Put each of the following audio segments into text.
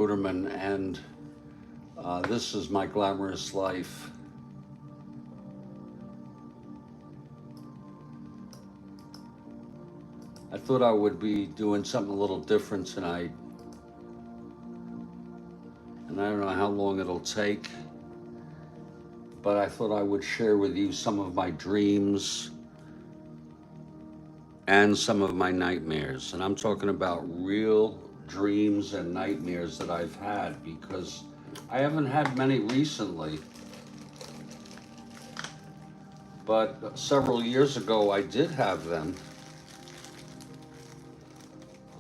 Guterman, and this is my glamorous life. I thought I would be doing something a little different tonight, and I don't know how long it'll take, but I thought I would share with you some of my dreams and some of my nightmares. And I'm talking about real dreams and nightmares that I've had, because I haven't had many recently. But several years ago, I did have them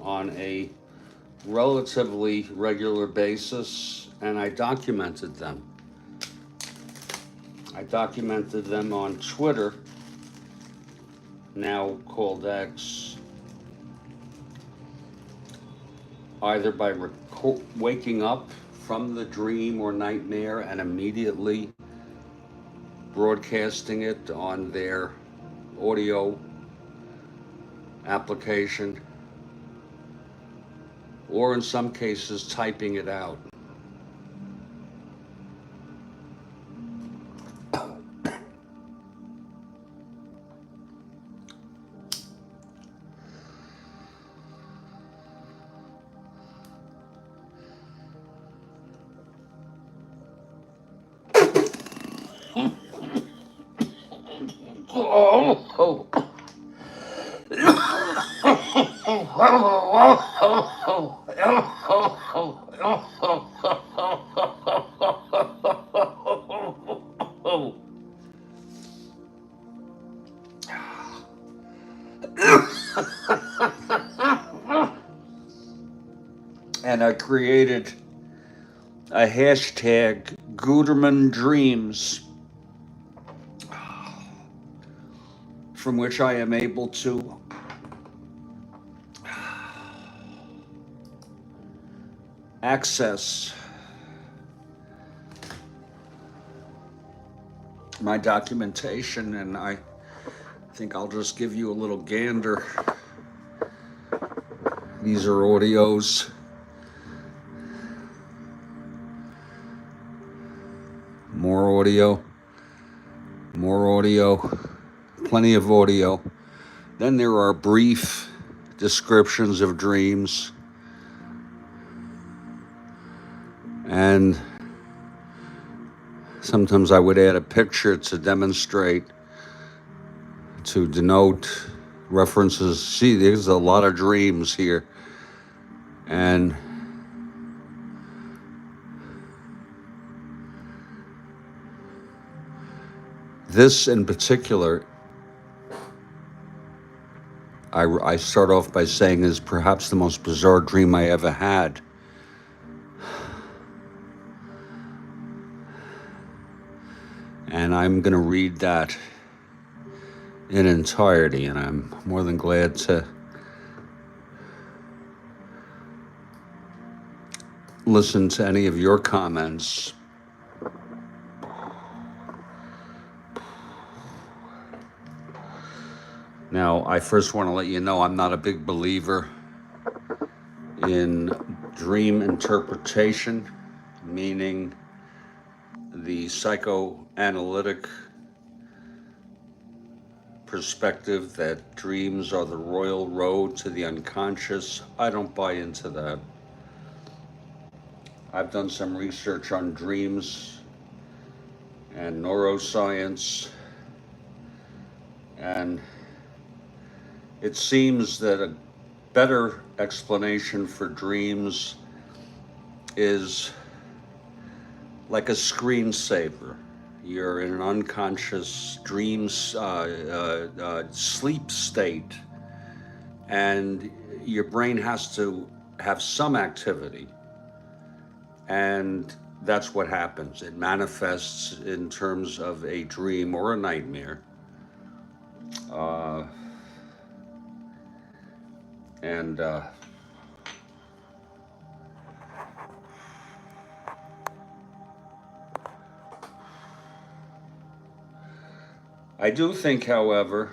on a relatively regular basis, and I documented them. I documented them on Twitter, now called X, either by waking up from the dream or nightmare and immediately broadcasting it on their audio application, or in some cases typing it out. And I created a hashtag Guterman Dreams, from which I am able to access my documentation, and I think I'll just give you a little gander. These are audios. More audio, more audio, plenty of audio. Then there are brief descriptions of dreams, and sometimes I would add a picture to demonstrate, to denote references. See, there's a lot of dreams here, and this in particular, I start off by saying, is perhaps the most bizarre dream I ever had. And I'm going to read that in entirety, and I'm more than glad to listen to any of your comments. Now, I first want to let you know I'm not a big believer in dream interpretation, meaning the psychoanalytic perspective that dreams are the royal road to the unconscious. I don't buy into that. I've done some research on dreams and neuroscience, and it seems that a better explanation for dreams is like a screensaver. You're in an unconscious sleep state, and your brain has to have some activity, and that's what happens. It manifests in terms of a dream or a nightmare. And I do think, however,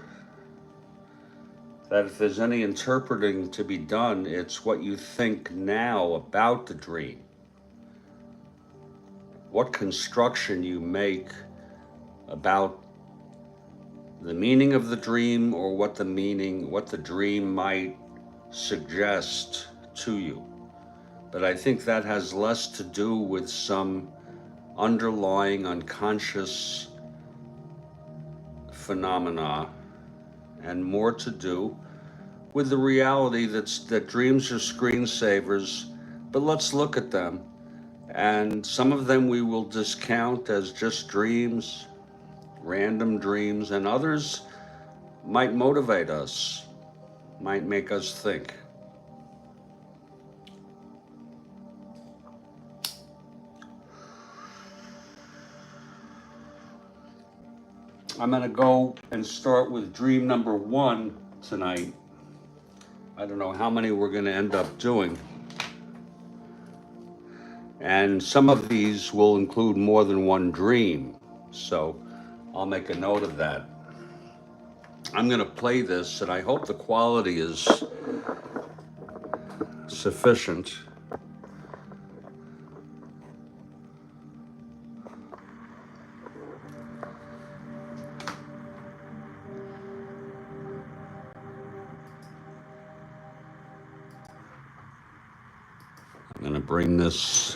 that if there's any interpreting to be done, it's what you think now about the dream. what construction you make about the meaning of the dream, or what the dream might suggest to you. But I think that has less to do with some underlying unconscious phenomena and more to do with the reality that dreams are screensavers. But let's look at them. And some of them we will discount as just dreams, random dreams, and others might motivate us, might make us think. I'm going to go and start with dream number 1 tonight. I don't know how many we're going to end up doing. And some of these will include more than one dream, so I'll make a note of that. I'm going to play this, and I hope the quality is sufficient. I'm going to bring this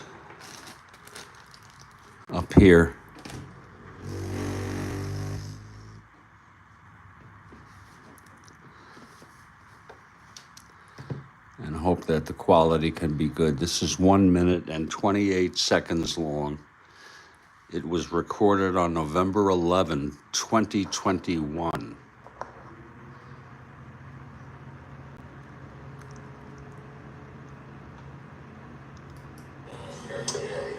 up here. And hope that the quality can be good. This is 1 minute and 28 seconds long. It was recorded on November 11, 2021.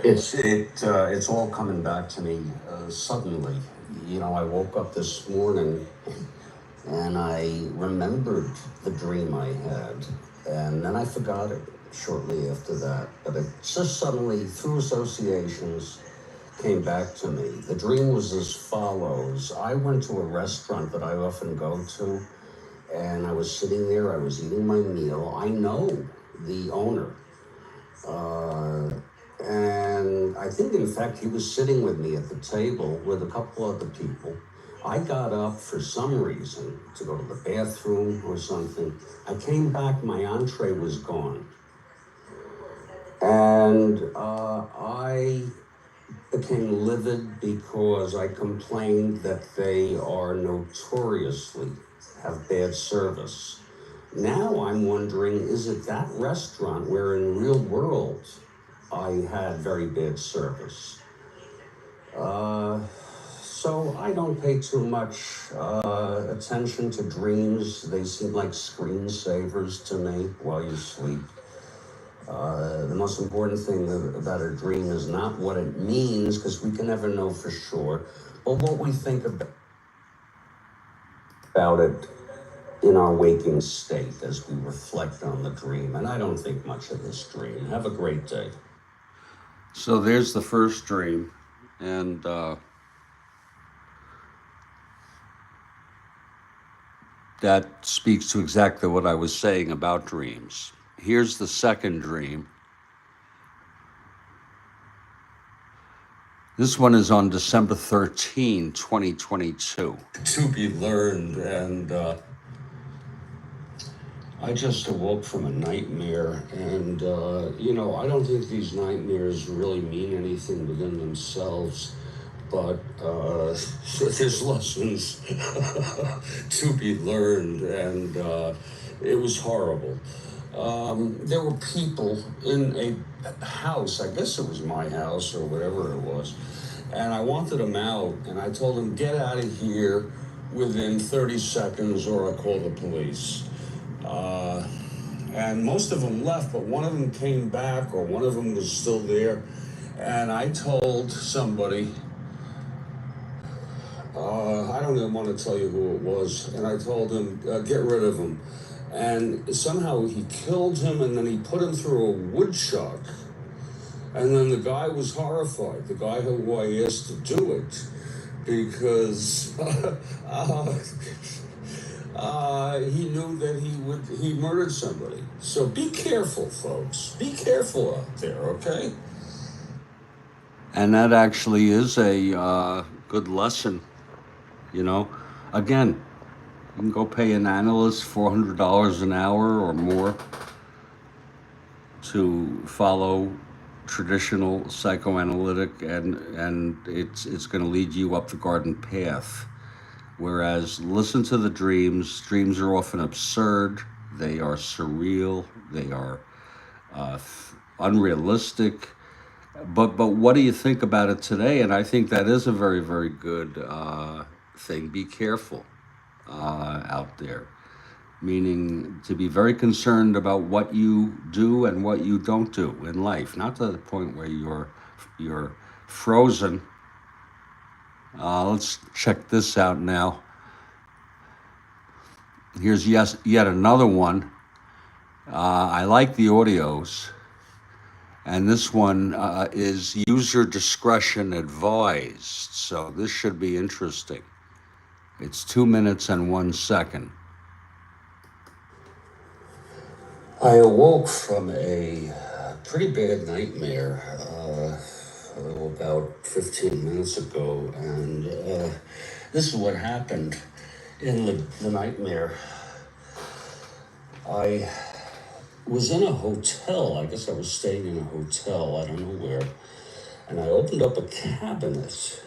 It's all coming back to me suddenly. You know, I woke up this morning and I remembered the dream I had, and then I forgot it shortly after that. But it just suddenly, through associations, came back to me. The dream was as follows. I went to a restaurant that I often go to, and I was sitting there, I was eating my meal. I know the owner. And I think, in fact, he was sitting with me at the table with a couple other people. I got up for some reason to go to the bathroom or something. I came back, my entree was gone. And I became livid because I complained that they are notoriously have bad service. Now I'm wondering, is it that restaurant where in real world I had very bad service? So I don't pay too much attention to dreams. They seem like screensavers to me while you sleep. The most important thing about a dream is not what it means, because we can never know for sure, but what we think about it in our waking state as we reflect on the dream. And I don't think much of this dream. Have a great day. So there's the first dream, and that speaks to exactly what I was saying about dreams. Here's the second dream. This one is on December 13, 2022. To be learned, and I just awoke from a nightmare, and you know, I don't think these nightmares really mean anything within themselves, but there's lessons to be learned, and it was horrible. There were people in a house, I guess it was my house or whatever it was, and I wanted them out, and I told them, get out of here within 30 seconds or I'll call the police. And most of them left, but one of them came back, or one of them was still there, and I told somebody, I don't even want to tell you who it was, and I told him, get rid of him. And somehow he killed him, and then he put him through a woodchuck. And then the guy was horrified, the guy who I asked to do it, because he knew that he murdered somebody. So be careful, folks. Be careful out there, okay? And that actually is a good lesson, you know. Again, you can go pay an analyst $400 an hour or more to follow traditional psychoanalytic, and it's going to lead you up the garden path. Whereas listen to the dreams. Dreams are often absurd. They are surreal. They are unrealistic. But what do you think about it today? And I think that is a very, very good thing. Be careful out there, meaning to be very concerned about what you do and what you don't do in life. Not to the point where you're frozen. Let's check this out now. Here's yet another one. I like the audios. And this one is user discretion advised. So this should be interesting. It's 2 minutes and 1 second. I awoke from a pretty bad nightmare about 15 minutes ago. And this is what happened in the nightmare. I was in a hotel. I guess I was staying in a hotel. I don't know where. And I opened up a cabinet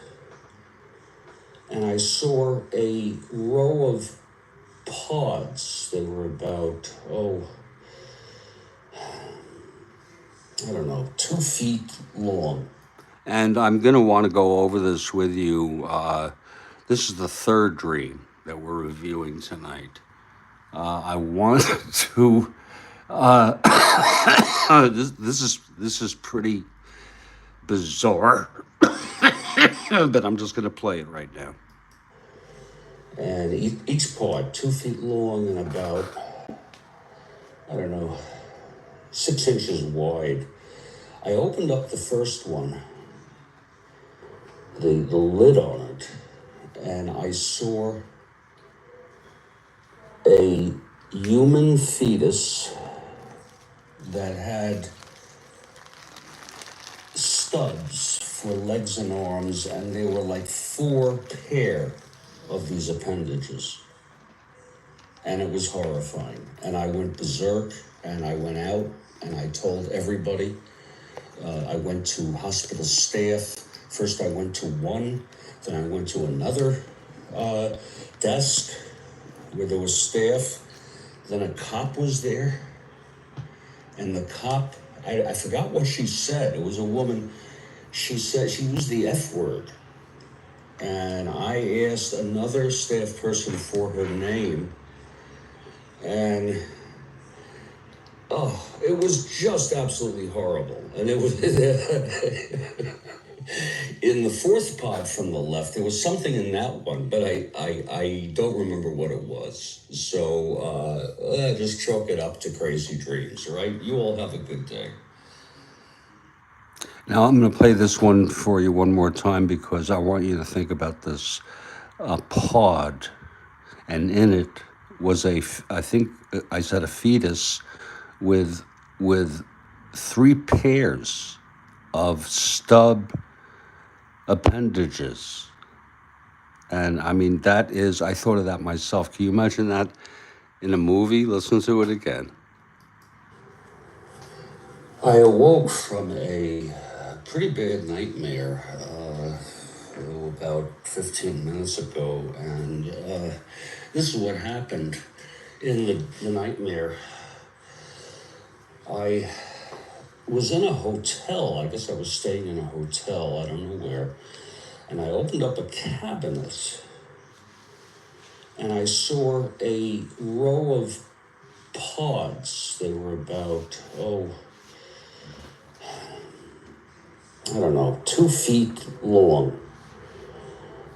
and I saw a row of pods. They were about, I don't know, 2 feet long. And I'm going to want to go over this with you. This is the third dream that we're reviewing tonight. I wanted to. This is pretty bizarre, but I'm just going to play it right now. And each pod 2 feet long and about, I don't know, 6 inches wide. I opened up the first one, the lid on it, and I saw a human fetus that had stubs for legs and arms, and they were like 4 pair of these appendages. And it was horrifying. And I went berserk, and I went out, and I told everybody. I went to hospital staff. First I went to one, then I went to another desk where there was staff. Then a cop was there. And the cop, I forgot what she said. It was a woman. She said, she used the F word. And I asked another staff person for her name. And, it was just absolutely horrible. And it was, in the fourth pod from the left, there was something in that one, but I don't remember what it was. So just chalk it up to crazy dreams, right? You all have a good day. Now I'm going to play this one for you one more time because I want you to think about this pod, and in it was I think I said a fetus with 3 pairs of stub appendages. And I mean, that is, I thought of that myself. Can you imagine that in a movie? Listen to it again. I awoke from a pretty bad nightmare about 15 minutes ago. And this is what happened in the nightmare. I was in a hotel. I guess I was staying in a hotel. I don't know where. And I opened up a cabinet and I saw a row of pods. They were about, I don't know, 2 feet long.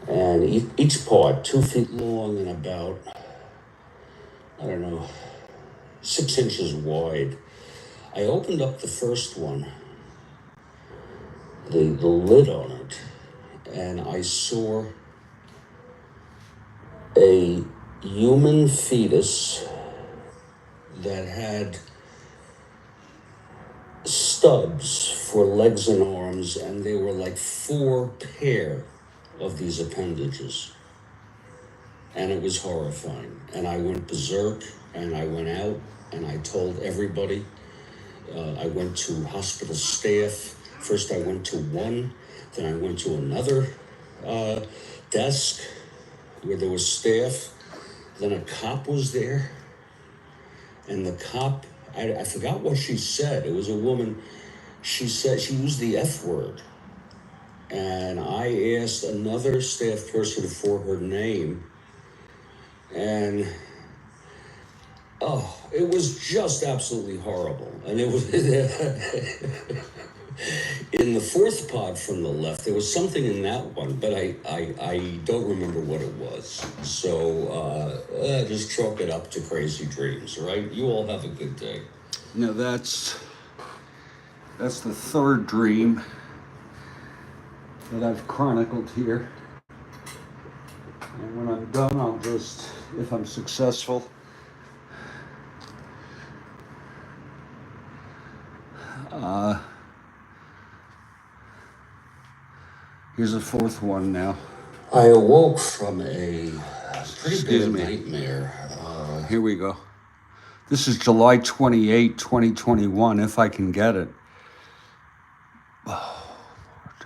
And each pod 2 feet long and about, I don't know, 6 inches wide. I opened up the first one, the lid on it, and I saw a human fetus that had stubs for legs and arms, and they were like 4 pair of these appendages. And it was horrifying. And I went berserk, and I went out, and I told everybody. I went to hospital staff. First I went to one, then I went to another desk where there was staff. Then a cop was there, and the cop, I forgot what she said. It was a woman. She said, she used the F word. And I asked another staff person for her name, and oh, it was just absolutely horrible. And it was in the fourth pod from the left, there was something in that one, but I don't remember what it was. So just chalk it up to crazy dreams, right? You all have a good day. Now that's the third dream that I've chronicled here. And when I'm done, I'll just, if I'm successful, here's the fourth one now. I awoke from a pretty bad nightmare. Here we go. This is July 28, 2021, if I can get it. Oh, Lord.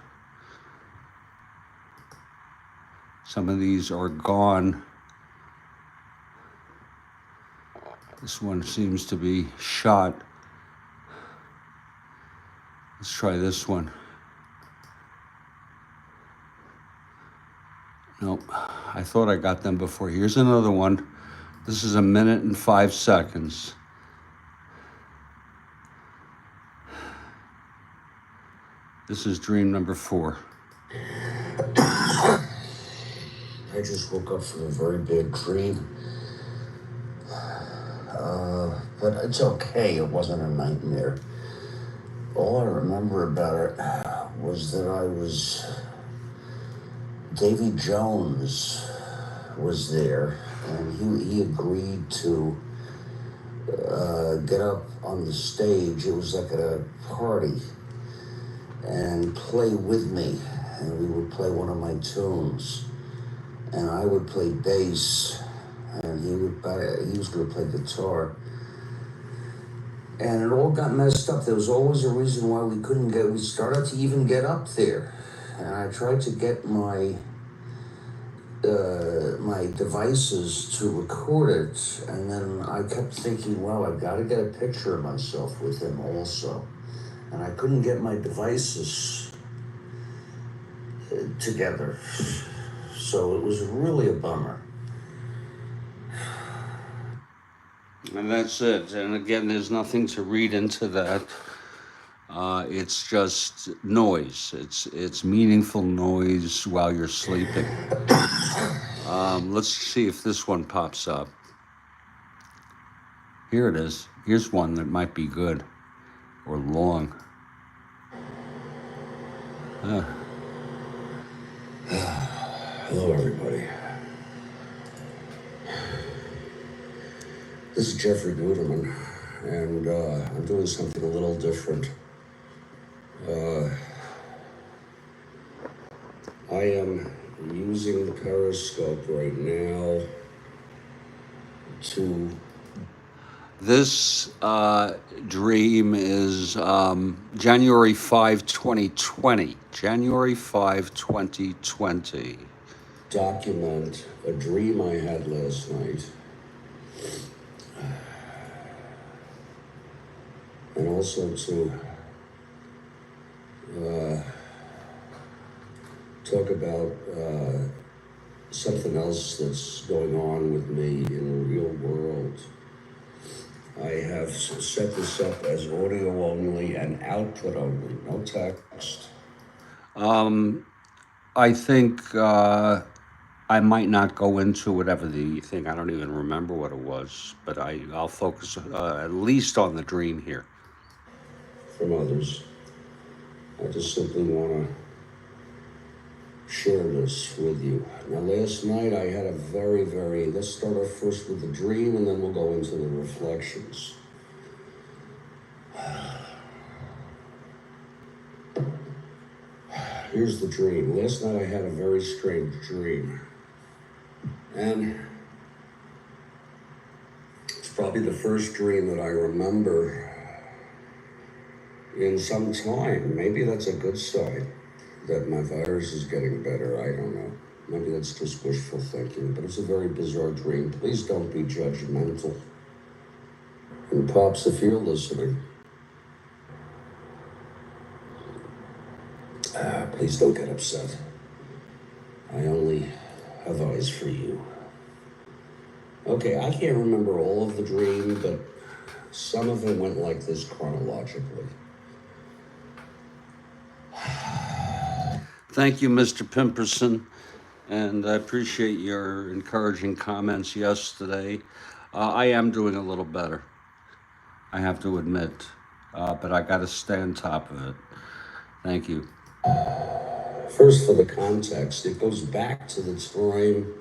Some of these are gone. This one seems to be shot. Let's try this one. Nope, I thought I got them before. Here's another one. This is 1 minute and 5 seconds. This is dream number 4. I just woke up from a very bad dream. But it's okay, it wasn't a nightmare. All I remember about it was that Davy Jones was there, and he agreed to get up on the stage. It was like at a party, and play with me, and we would play one of my tunes, and I would play bass, and he was going to play guitar. And it all got messed up. There was always a reason why we started to even get up there. And I tried to get my devices to record it, and then I kept thinking, well, I've got to get a picture of myself with him also. And I couldn't get my devices together. So it was really a bummer. And that's it. And again, there's nothing to read into that. It's just noise. It's meaningful noise while you're sleeping. Let's see if this one pops up. Here it is. Here's one that might be good or long. Hello, everybody. This is Jeffrey Guterman, and I'm doing something a little different. I am using the Periscope right now to... This dream is January 5, 2020. January 5, 2020. document a dream I had last night. And also to talk about something else that's going on with me in the real world. I have set this up as audio only and output only, no text. I think I might not go into whatever the thing, I don't even remember what it was, but I'll focus at least on the dream here. From others. I just simply want to share this with you. Now, last night I had a let's start off first with the dream and then we'll go into the reflections. here's the dream. Last night I had a very strange dream. And it's probably the first dream that I remember in some time. Maybe that's a good sign that my virus is getting better. I don't know. Maybe that's just wishful thinking, but it's a very bizarre dream. Please don't be judgmental. And Pops, if you're listening, please don't get upset. I only have eyes for you. Okay, I can't remember all of the dream, but some of it went like this chronologically. Thank you, Mr. Pimperson, and I appreciate your encouraging comments yesterday. I am doing a little better, I have to admit, but I got to stay on top of it. Thank you. First, for the context, it goes back to the time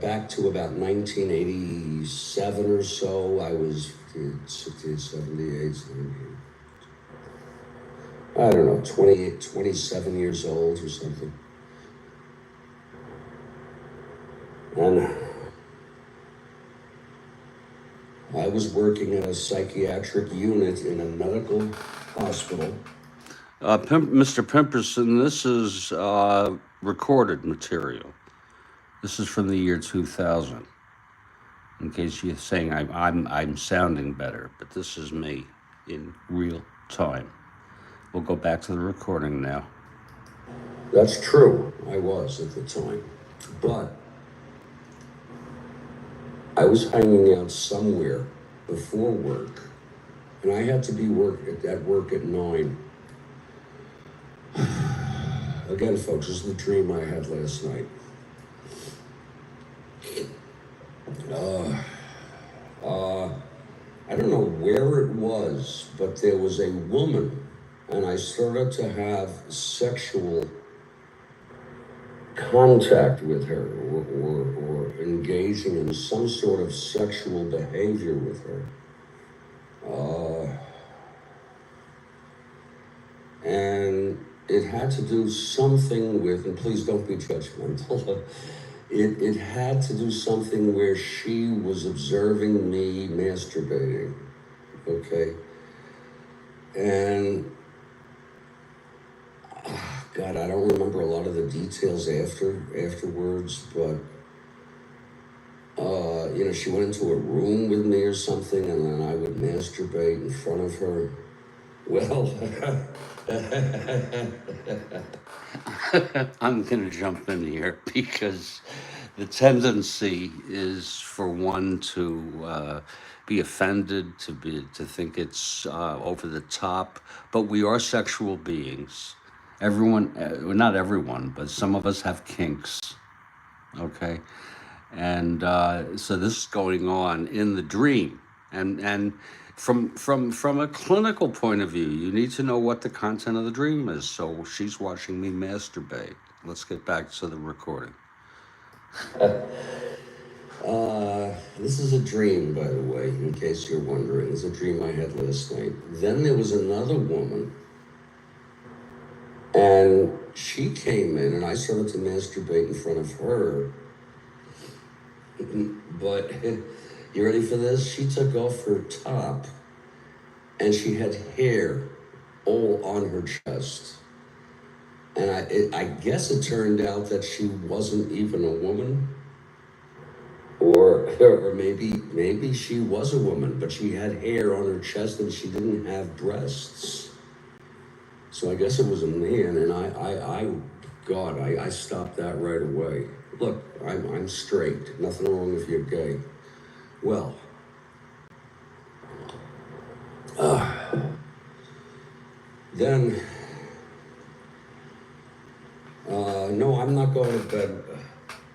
back to about 1987 or so. I was 68, 78, 78. I don't know, 28, 27 years old or something. And I was working at a psychiatric unit in a medical hospital. Mr. Pimperson, this is recorded material. This is from the year 2000. In case you're saying I'm sounding better, but this is me in real time. We'll go back to the recording now. That's true. I was at the time, but I was hanging out somewhere before work, and I had to be at work at 9. Again, folks, this is the dream I had last night. I don't know where it was, but there was a woman, and I started to have sexual contact with her, or engaging in some sort of sexual behavior with her. And it had to do something with, and please don't be judgmental, it had to do something where she was observing me masturbating, okay? And, God, I don't remember a lot of the details afterwards, but, she went into a room with me or something, and then I would masturbate in front of her. Well, I'm going to jump in here because the tendency is for one to be offended, to think it's over the top. But we are sexual beings. Everyone, well, not everyone, but some of us have kinks. Okay, and so this is going on in the dream, and from a clinical point of view, you need to know what the content of the dream is. So she's watching me masturbate. Let's get back to the recording. This is a dream, by the way, in case you're wondering. It's a dream I had last night. Then there was another woman, and she came in, and I started to masturbate in front of her. But you ready for this? She took off her top, and she had hair all on her chest. And I guess it turned out that she wasn't even a woman, or maybe she was a woman, but she had hair on her chest and she didn't have breasts. So I guess it was a man, and I stopped that right away. Look, I'm straight. Nothing wrong if you're gay. Well, then, no, I'm not going to bed.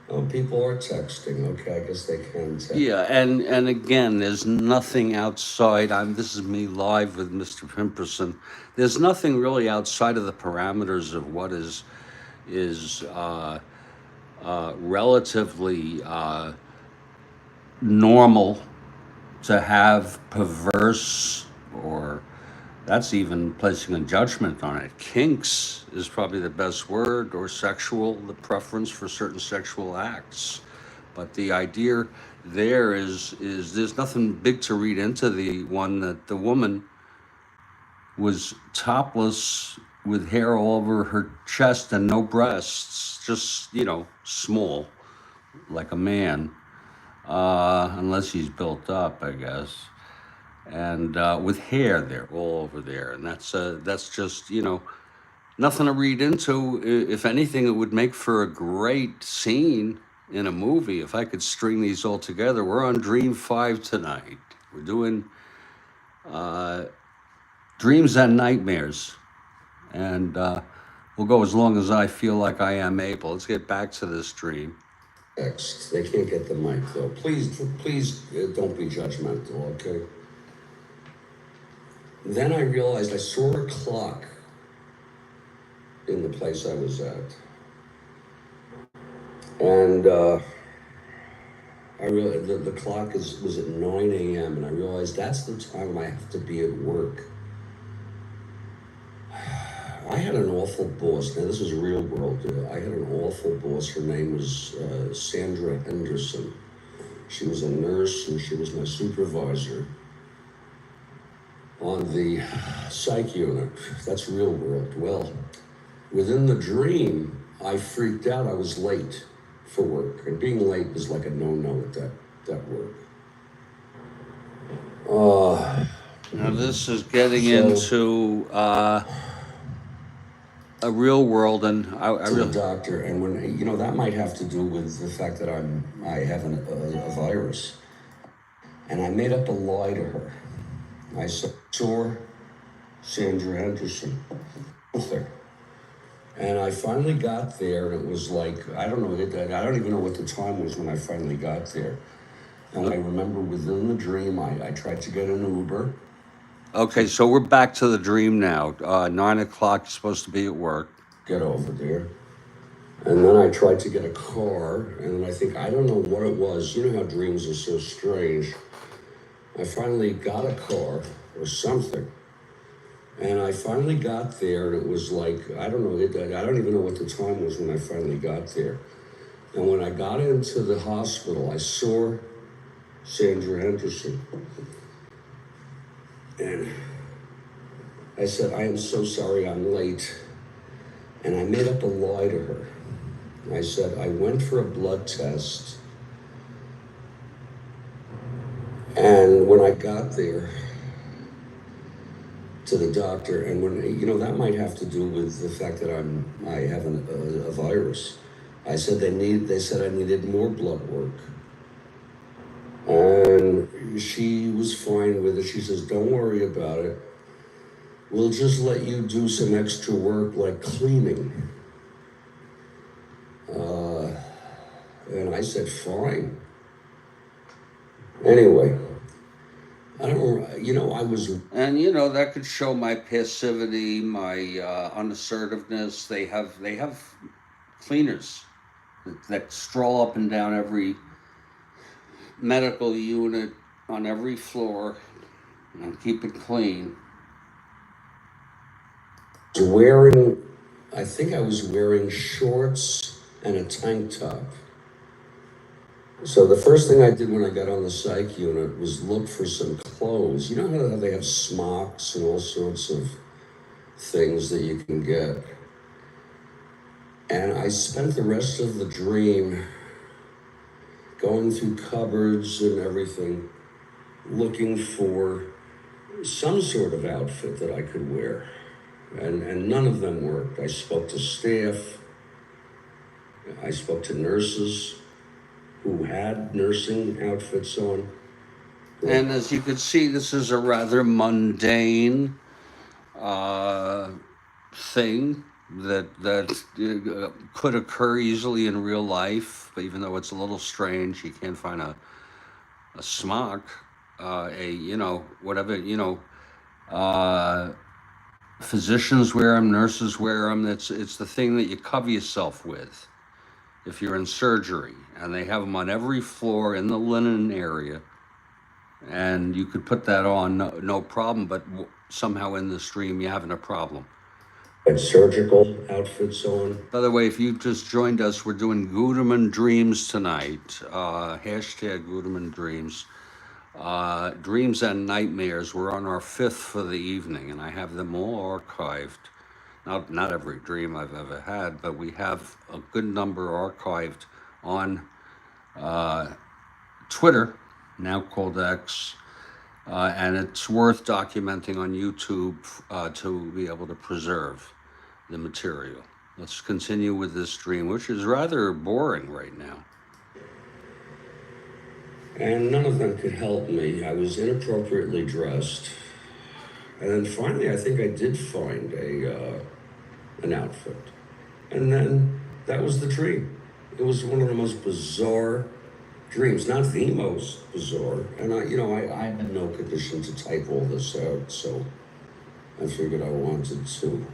Oh, people are texting. Okay, I guess they can text. Yeah, and again, there's nothing outside. This is me live with Mr. Pimperson. There's nothing really outside of the parameters of what is relatively normal to have perverse or That's even placing a judgment on it. Kinks is probably the best word, or sexual, the preference for certain sexual acts. But the idea there is there's nothing big to read into the one that the woman was topless with hair all over her chest and no breasts, just, small, like a man, unless he's built up, I guess, and with hair there all over there, and that's just, nothing to read into. If anything, it would make for a great scene in a movie if I could string these all together. We're on Dream 5 tonight. We're doing dreams and nightmares, and we'll go as long as I feel like I am able. Let's get back to this dream. Next, they can't get the mic though. Please don't be judgmental, okay? Then I realized I saw a clock in the place I was at, and I realized the clock was at 9 a.m. and I realized that's the time I have to be at work. I had an awful boss. Now this is real world. I had an awful boss. Her name was Sandra Henderson. She was a nurse and she was my supervisor on the psych unit. That's real world. Well, within the dream, I freaked out. I was late for work, and being late is like a no-no at that work. Now this is getting into a real world, and I to the doctor, and when that might have to do with the fact that I have a virus, and I made up a lie to her. I saw Sandra Henderson there, and I finally got there, and it was like I don't even know what the time was when I finally got there, and I remember within the dream I tried to get an Uber. Okay, so we're back to the dream now. 9 o'clock, you're supposed to be at work. Get over there. And then I tried to get a car, and I think, I don't know what it was. You know how dreams are so strange. I finally got a car or something. And I finally got there, and it was like, I don't even know what the time was when I finally got there. And when I got into the hospital, I saw Sandra Henderson. And I said, I am so sorry I'm late. And I made up a lie to her. I said, I went for a blood test. And when I got there to the doctor, and when, that might have to do with the fact that I have a virus. I said they said I needed more blood work. And she was fine with it. She says, don't worry about it. We'll just let you do some extra work like cleaning. And I said, fine. Anyway, I don't, I was... And, that could show my passivity, my unassertiveness. They have cleaners that stroll up and down every medical unit on every floor and keep it clean. I think I was wearing shorts and a tank top. So the first thing I did when I got on the psych unit was look for some clothes. You know how they have smocks and all sorts of things that you can get. And I spent the rest of the dream going through cupboards and everything, looking for some sort of outfit that I could wear. And none of them worked. I spoke to staff. I spoke to nurses who had nursing outfits on. And as you can see, this is a rather mundane thing that could occur easily in real life, but even though it's a little strange, you can't find a smock, physicians wear them, nurses wear them. It's the thing that you cover yourself with if you're in surgery, and they have them on every floor in the linen area, and you could put that on no problem. But somehow in this dream you're having a problem. Had surgical outfits on. By the way, if you just joined us, we're doing Guterman Dreams tonight. Hashtag Guterman Dreams. Dreams and Nightmares. We're on our fifth for the evening, and I have them all archived. Not every dream I've ever had, but we have a good number archived on Twitter, now called X, and it's worth documenting on YouTube to be able to preserve the material. Let's continue with this dream, which is rather boring right now. And none of them could help me. I was inappropriately dressed. And then finally, I think I did find an outfit. And then that was the dream. It was one of the most bizarre dreams, not the most bizarre. And I had no condition to type all this out, so I figured I wanted to.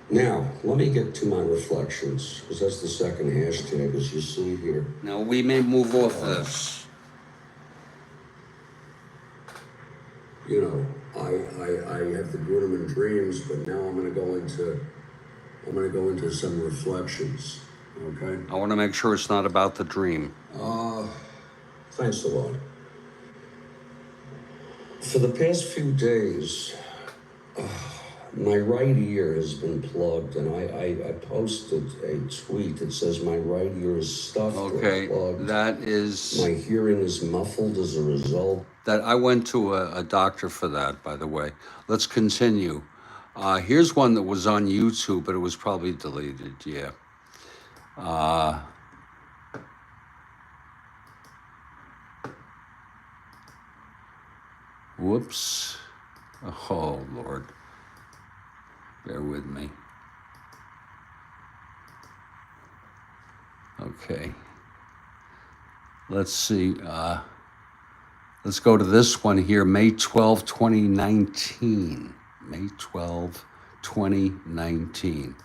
Now, let me get to my reflections, because that's the second hashtag, as you see here. Now, we may move off this. You know, I have the Guterman dreams, but now I'm gonna go into some reflections. Okay. I want to make sure it's not about the dream. Thanks a lot. For the past few days, my right ear has been plugged, and I posted a tweet that says my right ear is stuffed or plugged. That is... My hearing is muffled as a result. That I went to a doctor for that, by the way. Let's continue. Here's one that was on YouTube, but it was probably deleted, yeah. Whoops. Oh, Lord. Bear with me. Okay. Let's see. Let's go to this one here, May 12, 2019. May 12, 2019.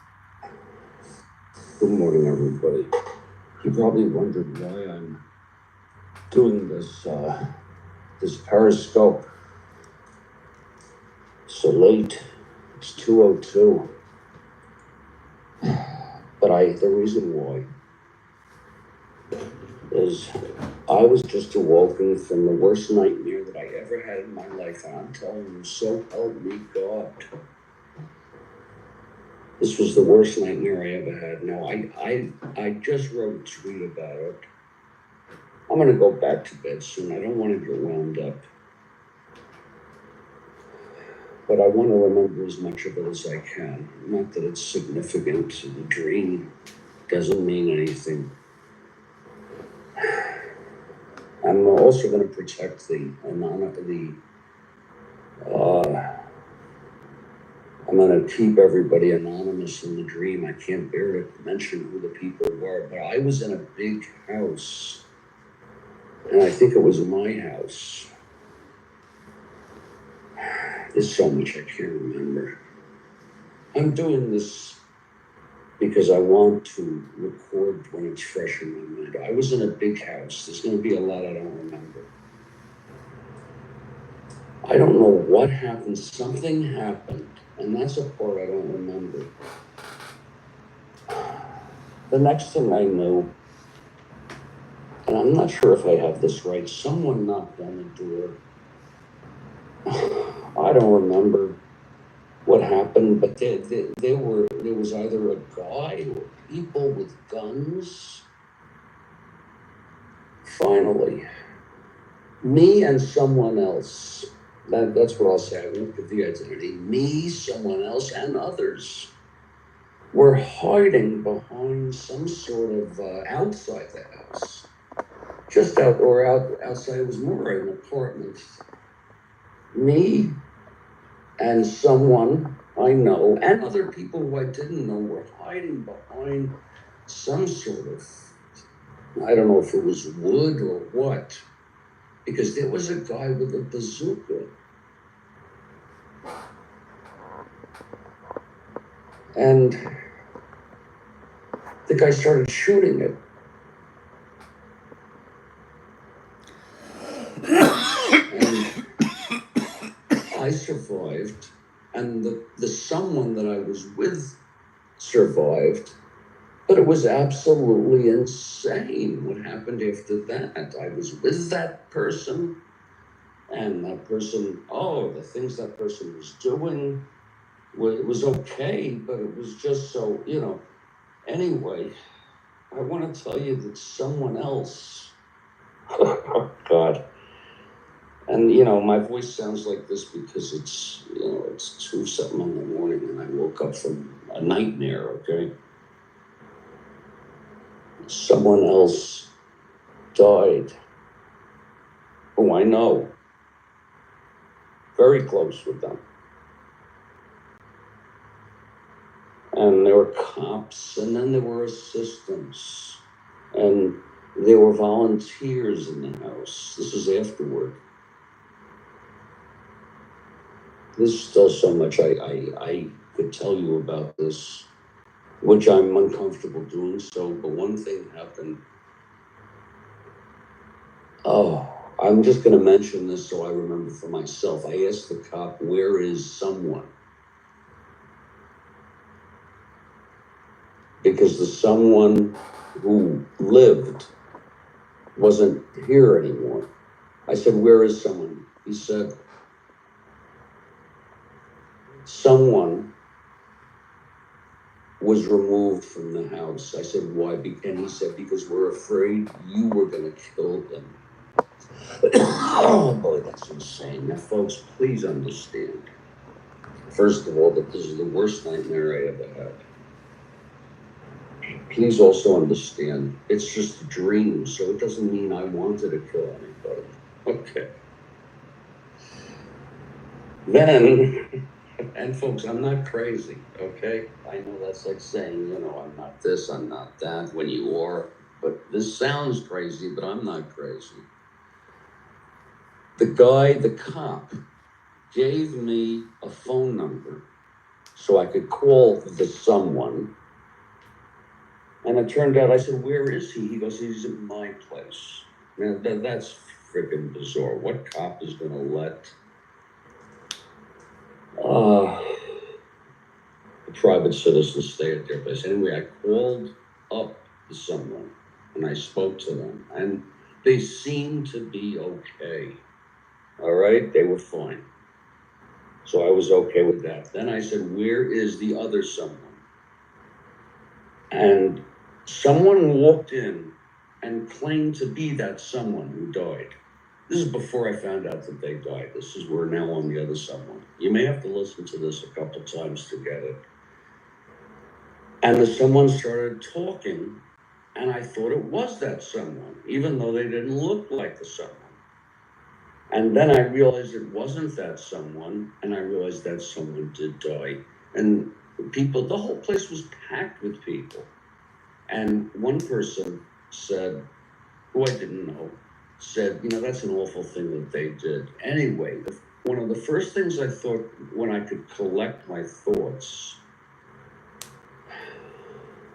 Good morning, everybody. You probably wondered why I'm doing this Periscope so late. It's 2:02. But the reason why is I was just awoken from the worst nightmare that I ever had in my life, and I'm telling you, so help me God. This was the worst nightmare I ever had. Now, I just wrote a tweet about it. I'm gonna go back to bed soon. I don't want to get wound up. But I want to remember as much of it as I can. Not that it's significant. The dream doesn't mean anything. I'm also going to protect I'm going to keep everybody anonymous in the dream. I can't bear to mention who the people were, but I was in a big house, and I think it was my house. There's so much I can't remember. I'm doing this because I want to record when it's fresh in my mind. I was in a big house. There's going to be a lot I don't remember. I don't know what happened. Something happened, and that's a part I don't remember. The next thing I knew, and I'm not sure if I have this right, someone knocked on the door. I don't remember what happened, but there was either a guy or people with guns. Finally, me and someone else, that's what I'll say, I won't give the identity, me, someone else, and others were hiding behind some sort of outside the house. Just outside, it was more an apartment. Me and someone I know, and other people who I didn't know, were hiding behind some sort of, I don't know if it was wood or what, because there was a guy with a bazooka. And the guy started shooting it. I survived, and the someone that I was with survived, but it was absolutely insane what happened after that. I was with that person, and that person, the things that person was doing, it was okay, but it was just so, Anyway, I want to tell you that someone else, oh God, and my voice sounds like this because it's 2 something in the morning and I woke up from a nightmare, okay? Someone else died, who I know, very close with them. And there were cops, and then there were assistants, and there were volunteers in the house. This is afterward. There's still so much I could tell you about this, which I'm uncomfortable doing so, but one thing happened. I'm just going to mention this so I remember for myself. I asked the cop, where is someone? Because the someone who lived wasn't here anymore. I said, where is someone? He said, someone was removed from the house. I said, why? And he said, because we're afraid you were going to kill him. Oh boy, that's insane. Now, folks, please understand. First of all, that this is the worst nightmare I ever had. Please also understand, it's just a dream, so it doesn't mean I wanted to kill anybody. Okay. Then, and folks, I'm not crazy, okay? I know that's like saying, I'm not this, I'm not that, when you are, but this sounds crazy, but I'm not crazy. The cop, gave me a phone number so I could call the someone. And it turned out, I said, where is he? He goes, he's at my place. Now, that's freaking bizarre. What cop is going to let a private citizen stay at their place? Anyway, I called up to someone and I spoke to them, and they seemed to be okay. All right, they were fine. So I was okay with that. Then I said, where is the other someone? And someone walked in and claimed to be that someone who died. This is before I found out that they died. This is, we're now on the other someone. You may have to listen to this a couple times to get it. And the someone started talking, and I thought it was that someone, even though they didn't look like the someone. And then I realized it wasn't that someone, and I realized that someone did die. And people, the whole place was packed with people. And one person said, who I didn't know, said, that's an awful thing that they did. Anyway, one of the first things I thought when I could collect my thoughts.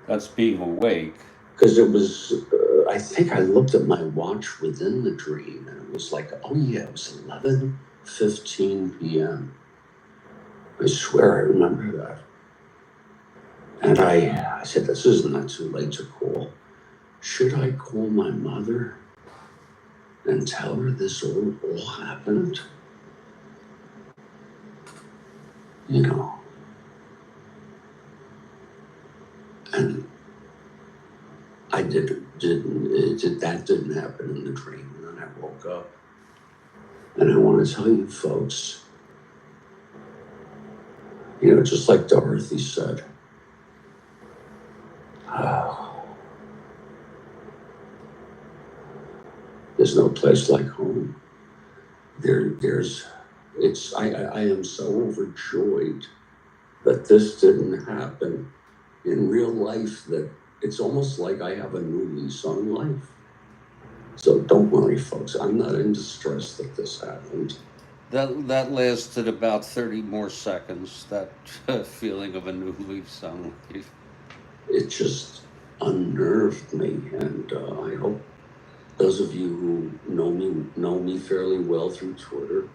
That's being awake. Because it was, I think I looked at my watch within the dream, and it was like, it was 11:15 p.m. I swear I remember that. And I said, this is not too late to call. Should I call my mother and tell her this all happened? And I that didn't happen in the dream. And then I woke up. And I want to tell you folks, just like Dorothy said, there's no place like home. I am so overjoyed that this didn't happen in real life, that it's almost like I have a new lease on life. So don't worry, folks. I'm not in distress that this happened. That lasted about 30 more seconds, that feeling of a new leaf on life. It just unnerved me, and I hope those of you who know me fairly well through Twitter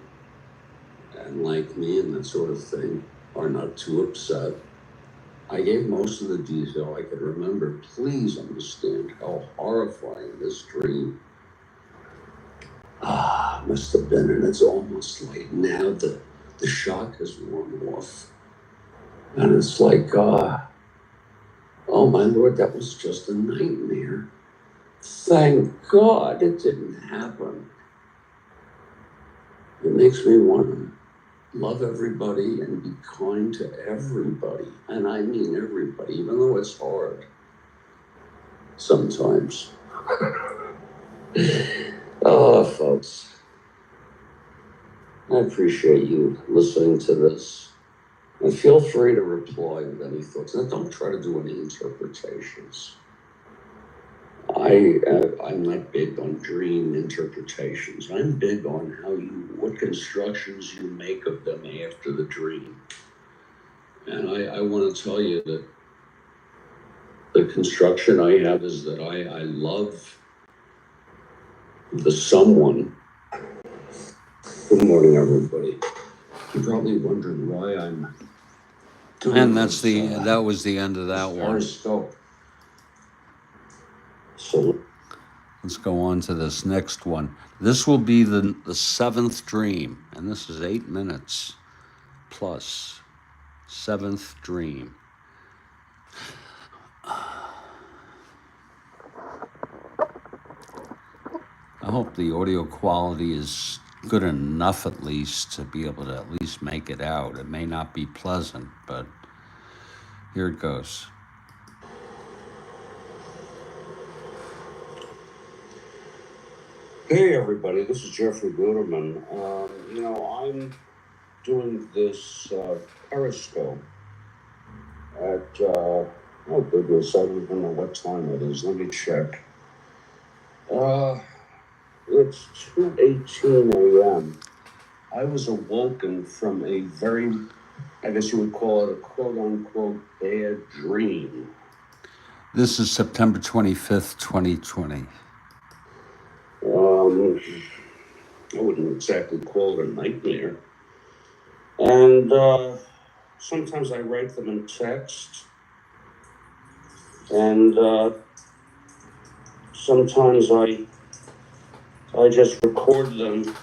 and like me and that sort of thing are not too upset. I gave most of the detail I could remember. Please understand how horrifying this dream must have been, and it's almost like now the shock has worn off. And it's like, oh my Lord, that was just a nightmare. Thank God it didn't happen. It makes me want to love everybody and be kind to everybody. And I mean everybody, even though it's hard sometimes. Oh, folks, I appreciate you listening to this. And feel free to reply with any thoughts. And don't try to do any interpretations. I'm not big on dream interpretations. I'm big on what constructions you make of them after the dream. And I want to tell you that the construction I have is that I love the someone. Good morning, everybody. You're probably wondering why I'm doing And this, that was the end of that one. Periscope. So let's go on to this next one. This will be the seventh dream, and this is 8 minutes plus. Seventh dream. I hope the audio quality is good enough at least to be able to at least make it out. It may not be pleasant, but here it goes. Hey everybody, this is Jeffrey Guterman. I'm doing this Periscope at, oh goodness, I don't even know what time it is. Let me check. It's 2:18 a.m. I was awoken from a very, I guess you would call it a quote-unquote bad dream. This is September 25th, 2020. I wouldn't exactly call it a nightmare. And sometimes I write them in text. And sometimes I just record them.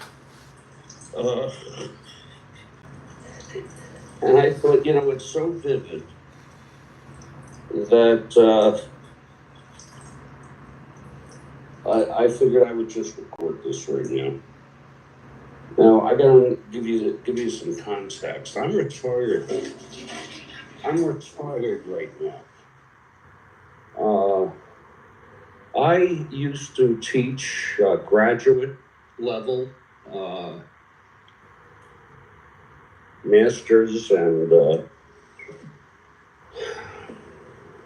And I thought, it's so vivid that I figured I would just record this right now. Now I gotta give you some context. I'm retired right now. I used to teach graduate level, master's and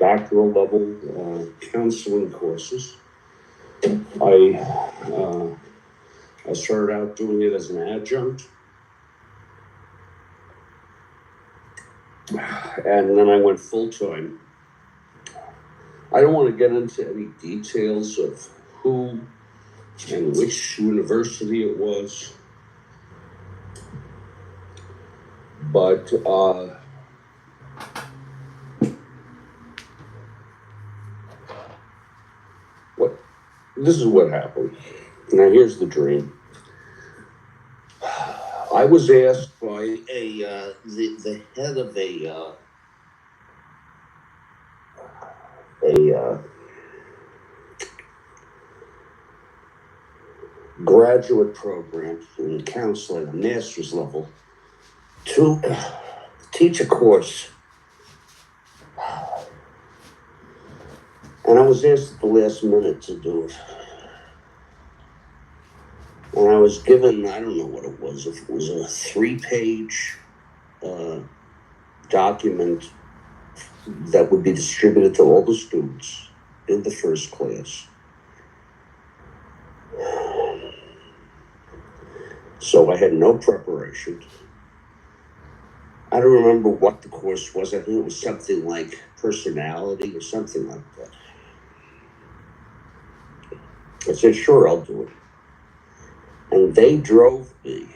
doctoral level counseling courses. I started out doing it as an adjunct, and then I went full-time. I don't want to get into any details of who and which university it was, but this is what happened. Now here's the dream. I was asked by the head of a graduate program in counseling, a master's level, to teach a course. And I was asked at the last minute to do it. And I was given, I don't know what it was, if it was a 3-page document that would be distributed to all the students in the first class. So I had no preparation. I don't remember what the course was. I think it was something like personality or something like that. I said, sure, I'll do it. And they drove me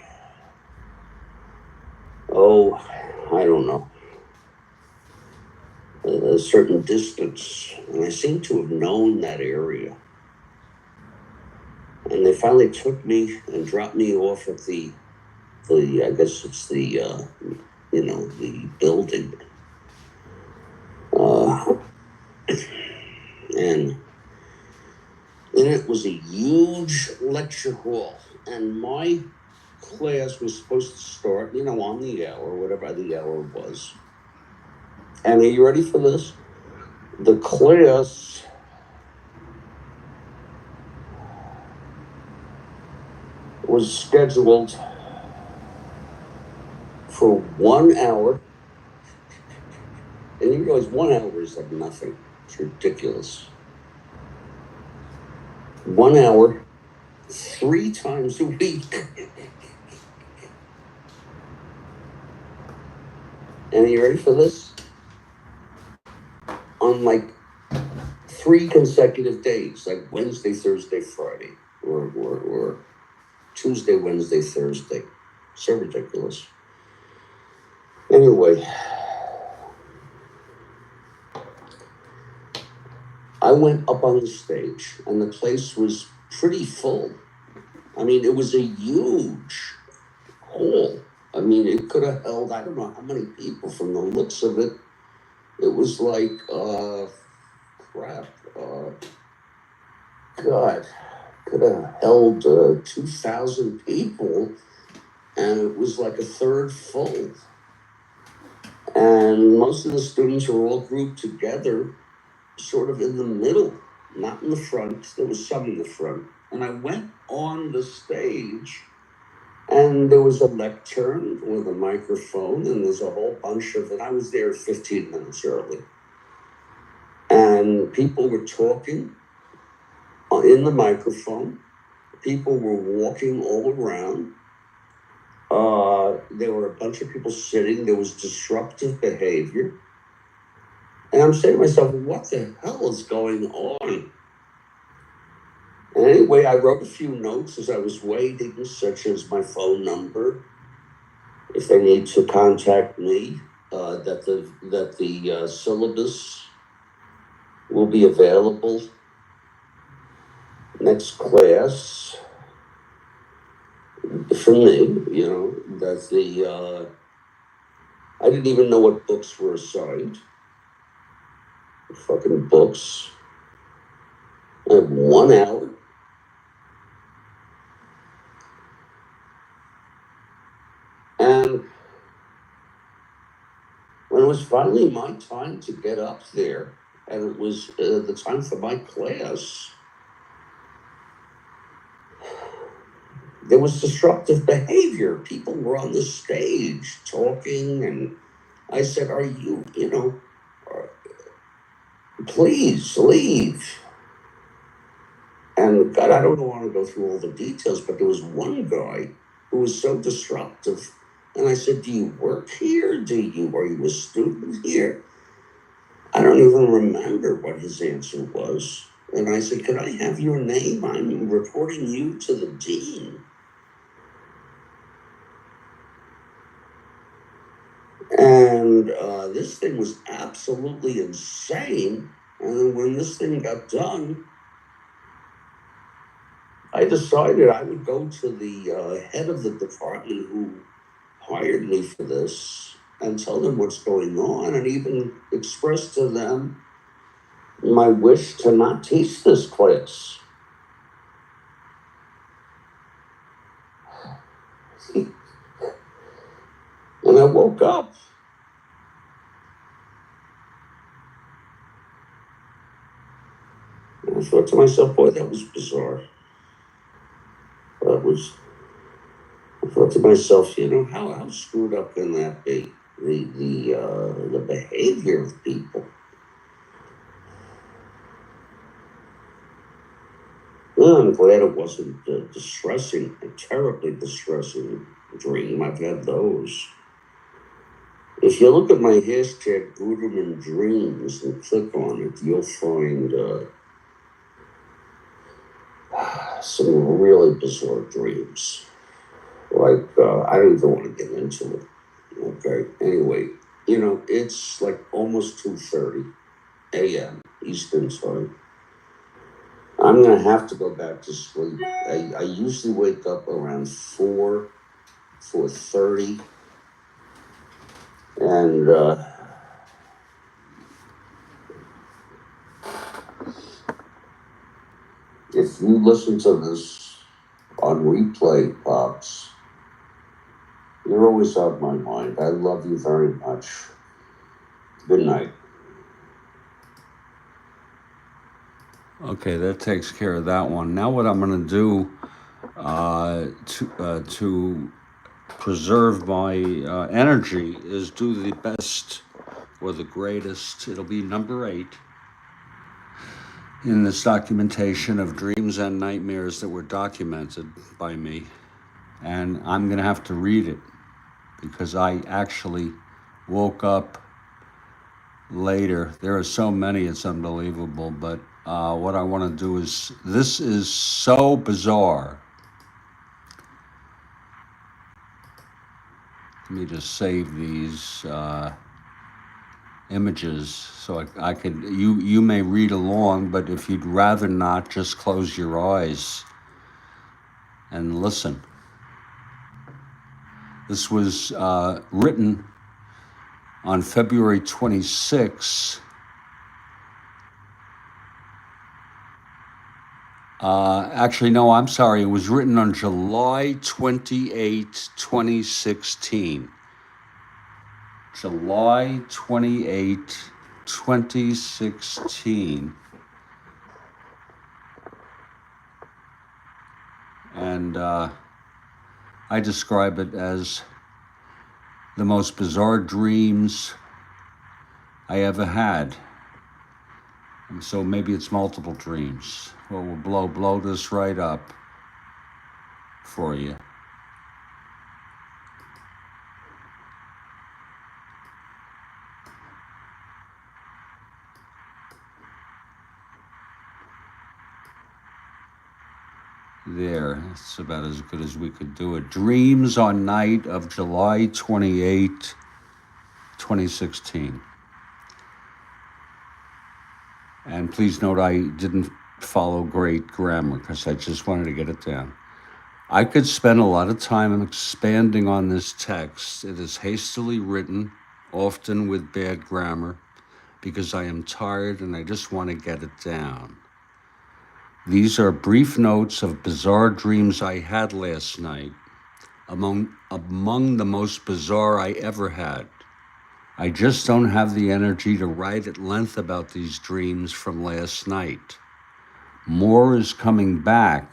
oh, I don't know, a certain distance. And I seem to have known that area. And they finally took me and dropped me off at I guess it's the building. Uh, and in it was a huge lecture hall. And my class was supposed to start, on the hour, whatever the hour was. And are you ready for this? The class was scheduled for 1 hour. And you realize 1 hour is like nothing. It's ridiculous. 1 hour, 3 times a week. And are you ready for this? On like 3 consecutive days, like Wednesday, Thursday, Friday, or Tuesday, Wednesday, Thursday. So ridiculous. Anyway, I went up on the stage, and the place was pretty full. I mean, it was a huge hall. I mean, it could have held, I don't know how many people from the looks of it. It was like, God, could have held 2,000 people, and it was like a third full. And most of the students were all grouped together, sort of in the middle, not in the front. There was some in the front. And I went on the stage, and there was a lectern with a microphone, and there's a whole bunch of it. I was there 15 minutes early. And people were talking in the microphone. People were walking all around. There were a bunch of people sitting. There was disruptive behavior. And I'm saying to myself, what the hell is going on? And anyway, I wrote a few notes as I was waiting, such as my phone number, if they need to contact me, that the syllabus will be available next class for me, that I didn't even know what books were assigned. Fucking books. I have 1 hour. And when it was finally my time to get up there, and it was the time for my class, there was disruptive behavior. People were on the stage talking, and I said, please leave. And God, I don't want to go through all the details, but there was one guy who was so disruptive. And I said, do you work here? Are you a student here? I don't even remember what his answer was. And I said, could I have your name? I'm reporting you to the dean. And this thing was absolutely insane. And when this thing got done, I decided I would go to the head of the department who hired me for this and tell them what's going on, and even express to them my wish to not teach this class. And I woke up. And I thought to myself, boy, that was bizarre. I thought to myself, how screwed up can that be? The behavior of people. Well, I'm glad it wasn't a terribly distressing dream. I've had those. If you look at my hashtag Guterman Dreams and click on it, you'll find some really bizarre dreams. Like, I don't even want to get into it. Okay, anyway, it's like almost 2:30 a.m. Eastern Time. I'm gonna have to go back to sleep. I usually wake up around 4:30, and if you listen to this on replay, Pops, you're always on my mind. I love you very much. Good night. Okay, that takes care of that one. Now, what I'm going to do to preserve my energy is do the best or the greatest. It'll be number 8 in this documentation of dreams and nightmares that were documented by me. And I'm going to have to read it because I actually woke up later. There are so many, it's unbelievable. But what I want to do is, this is so bizarre. Let me just save these images so I could, you may read along, but if you'd rather not, just close your eyes and listen. This was written on February 26. Actually, no, I'm sorry. It was written on July 28, 2016. July 28, 2016. And I describe it as the most bizarre dreams I ever had. And so maybe it's multiple dreams. Well, we'll blow this right up for you. There, it's about as good as we could do it. Dreams on night of July 28, 2016. And please note I didn't follow great grammar because I just wanted to get it down. I could spend a lot of time expanding on this text. It is hastily written, often with bad grammar, because I am tired and I just want to get it down. These are brief notes of bizarre dreams I had last night, among the most bizarre I ever had. I just don't have the energy to write at length about these dreams from last night. More is coming back.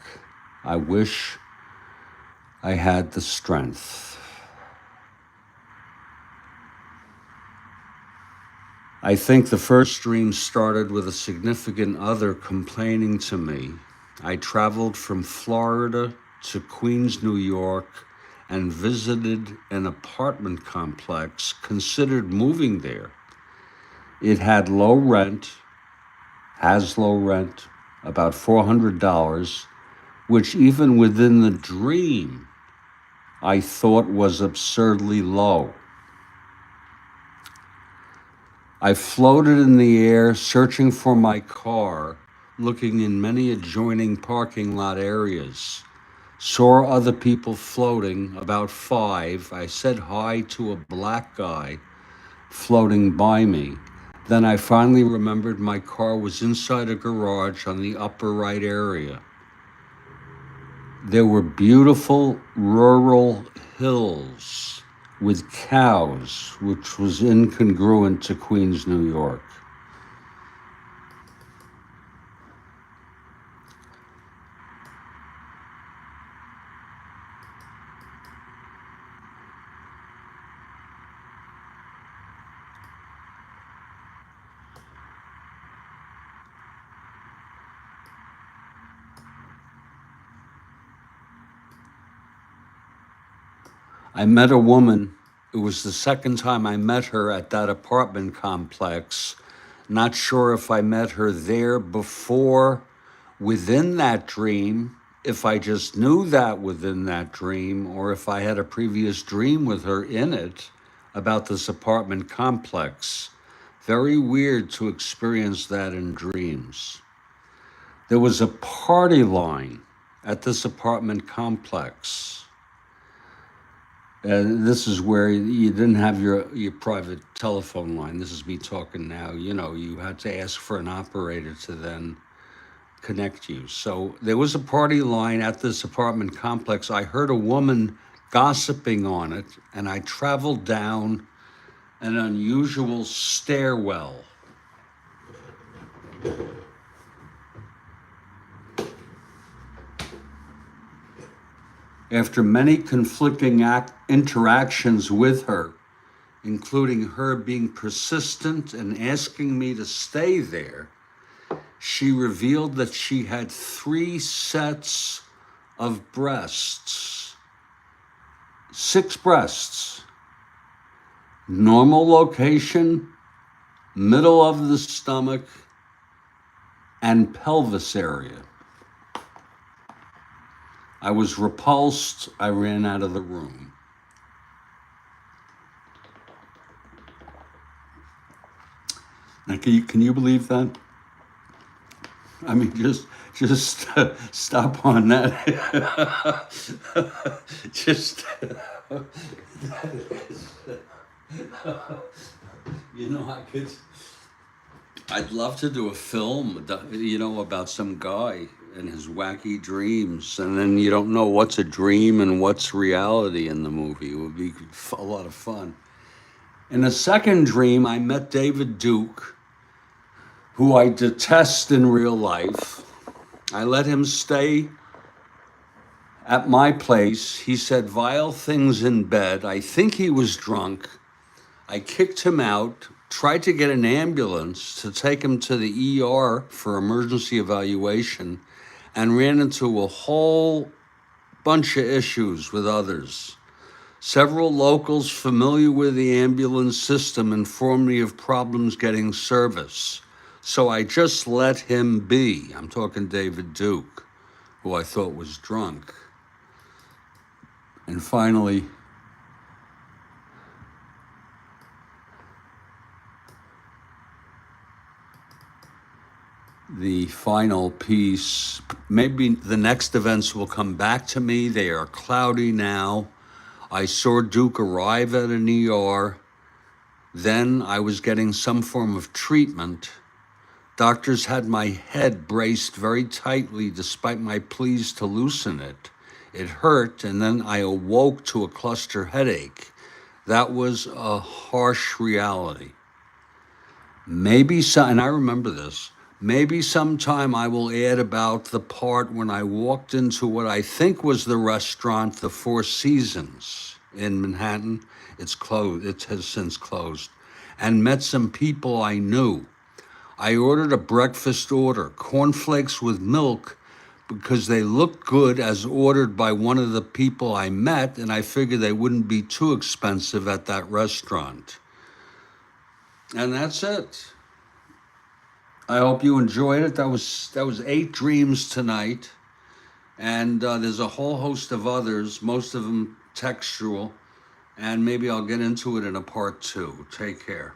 I wish I had the strength. I think the first dream started with a significant other complaining to me. I traveled from Florida to Queens, New York, and visited an apartment complex, considered moving there. It had low rent, has low rent, about $400, which even within the dream, I thought was absurdly low. I floated in the air, searching for my car, looking in many adjoining parking lot areas. Saw other people floating, about 5. I said hi to a black guy floating by me. Then I finally remembered my car was inside a garage on the upper right area. There were beautiful rural hills with cows, which was incongruent to Queens, New York. I met a woman. It was the second time I met her at that apartment complex. Not sure if I met her there before within that dream, if I just knew that within that dream, or if I had a previous dream with her in it. about this apartment complex. Very weird to experience that in dreams. There was a party line at this apartment complex. This is where you didn't have your private telephone line. This is me talking now. You had to ask for an operator to then connect you. So there was a party line at this apartment complex. I heard a woman gossiping on it, and I traveled down an unusual stairwell. After many conflicting interactions with her, including her being persistent and asking me to stay there, she revealed that she had 3 sets of breasts. 6 breasts. Normal location, middle of the stomach, and pelvis area. I was repulsed. I ran out of the room. Now, can you believe that? I mean, just stop on that. Just, I'd love to do a film, about some guy and his wacky dreams, and then you don't know what's a dream and what's reality in the movie. It would be a lot of fun. In the second dream, I met David Duke, who I detest in real life. I let him stay at my place. He said vile things in bed. I think he was drunk. I kicked him out, tried to get an ambulance to take him to the ER for emergency evaluation, and ran into a whole bunch of issues with others. Several locals familiar with the ambulance system informed me of problems getting service. So I just let him be. I'm talking David Duke, who I thought was drunk. And finally, the final piece, maybe the next events will come back to me. They are cloudy now. I saw Duke arrive at an ER. Then I was getting some form of treatment. Doctors had my head braced very tightly despite my pleas to loosen it. It hurt, and then I awoke to a cluster headache. That was a harsh reality. And I remember this, maybe sometime I will add about the part when I walked into what I think was the restaurant, the Four Seasons in Manhattan. It's closed, it has since closed, and met some people I knew. I ordered a breakfast order, cornflakes with milk, because they looked good as ordered by one of the people I met, and I figured they wouldn't be too expensive at that restaurant. And that's it. I hope you enjoyed it. That was 8 dreams tonight, and there's a whole host of others, most of them textual, and maybe I'll get into it in a part 2. Take care.